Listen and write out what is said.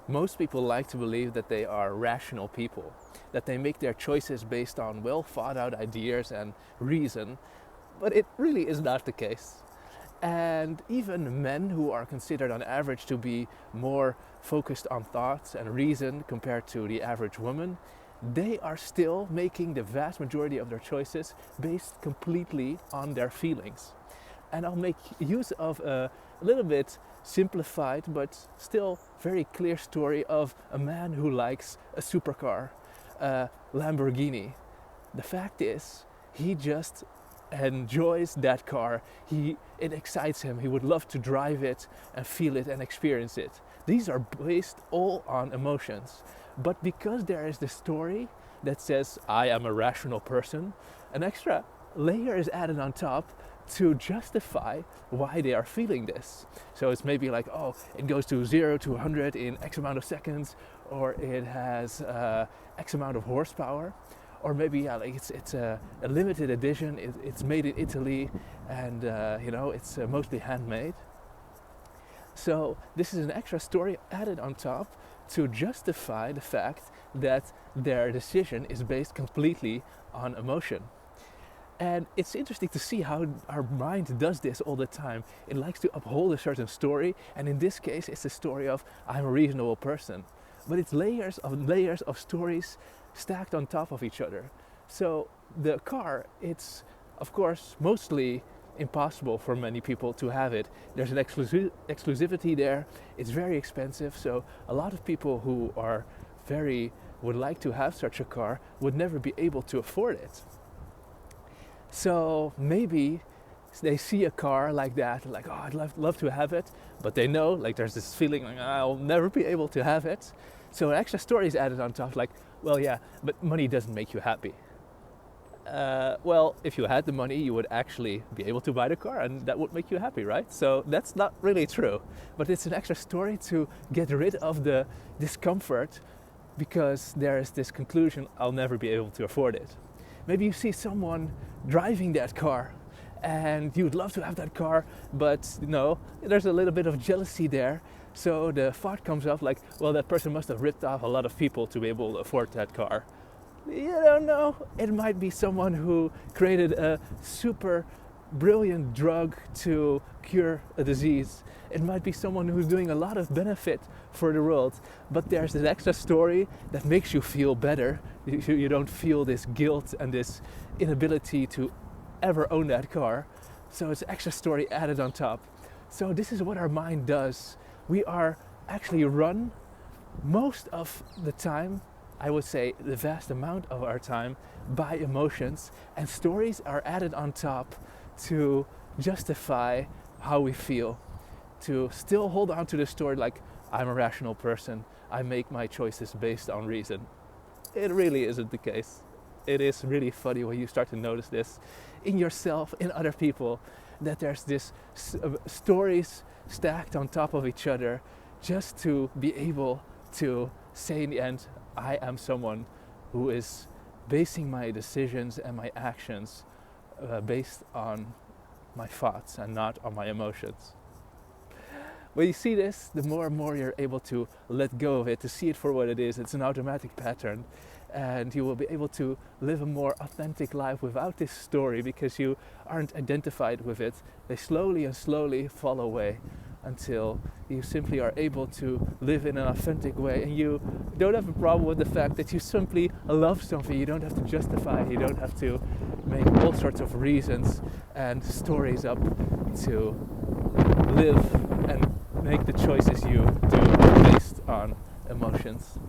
most people like to believe that they are rational people, that they make their choices based on well thought out ideas and reason, but it really is not the case. And even men who are considered on average to be more focused on thoughts and reason compared to the average woman, they are still making the vast majority of their choices based completely on their feelings. And I'll make use of a little bit simplified but still very clear story of a man who likes a supercar, a Lamborghini. The fact is, he just enjoys that car. It excites him. He would love to drive it and feel it and experience it. These are based all on emotions. But because there is this story that says, I am a rational person, an extra layer is added on top to justify why they are feeling this. So it's maybe like, oh, it goes to 0 to 100 in X amount of seconds, or it has X amount of horsepower. Or maybe like it's a limited edition, it's made in Italy, and it's mostly handmade. So this is an extra story added on top to justify the fact that their decision is based completely on emotion. And it's interesting to see how our mind does this all the time. It likes to uphold a certain story, and in this case it's the story of I'm a reasonable person. But it's layers of stories stacked on top of each other. So the car, it's of course mostly impossible for many people to have it. There's an exclusivity there. It's very expensive, so a lot of people who would like to have such a car would never be able to afford it. So maybe they see a car like that, like, oh, I'd love to have it, but they know, like, there's this feeling like, I'll never be able to have it. So an extra story is added on top, like, well, yeah, but money doesn't make you happy. Well, if you had the money, you would actually be able to buy the car, and that would make you happy, right? So that's not really true. But it's an extra story to get rid of the discomfort, because there is this conclusion, I'll never be able to afford it. Maybe you see someone driving that car, and you'd love to have that car, but there's a little bit of jealousy there. So the thought comes up like, well, that person must have ripped off a lot of people to be able to afford that car. You don't know. It might be someone who created a super brilliant drug to cure a disease. It might be someone who's doing a lot of benefit for the world. But there's this extra story that makes you feel better. You don't feel this guilt and this inability to ever own that car. So it's extra story added on top. So this is what our mind does. We are actually run most of the time, I would say the vast amount of our time, by emotions, and stories are added on top to justify how we feel, to still hold on to the story like, I'm a rational person, I make my choices based on reason. It really isn't the case. It is really funny when you start to notice this in yourself, in other people, that there's this stories stacked on top of each other just to be able to say in the end, I am someone who is basing my decisions and my actions based on my thoughts and not on my emotions. When you see this, the more and more you're able to let go of it, to see it for what it is. It's an automatic pattern, and you will be able to live a more authentic life without this story, because you aren't identified with it. They slowly and slowly fall away until you simply are able to live in an authentic way, and you don't have a problem with the fact that you simply love something. You don't have to justify it. You don't have to make all sorts of reasons and stories up to live and make the choices you do based on emotions.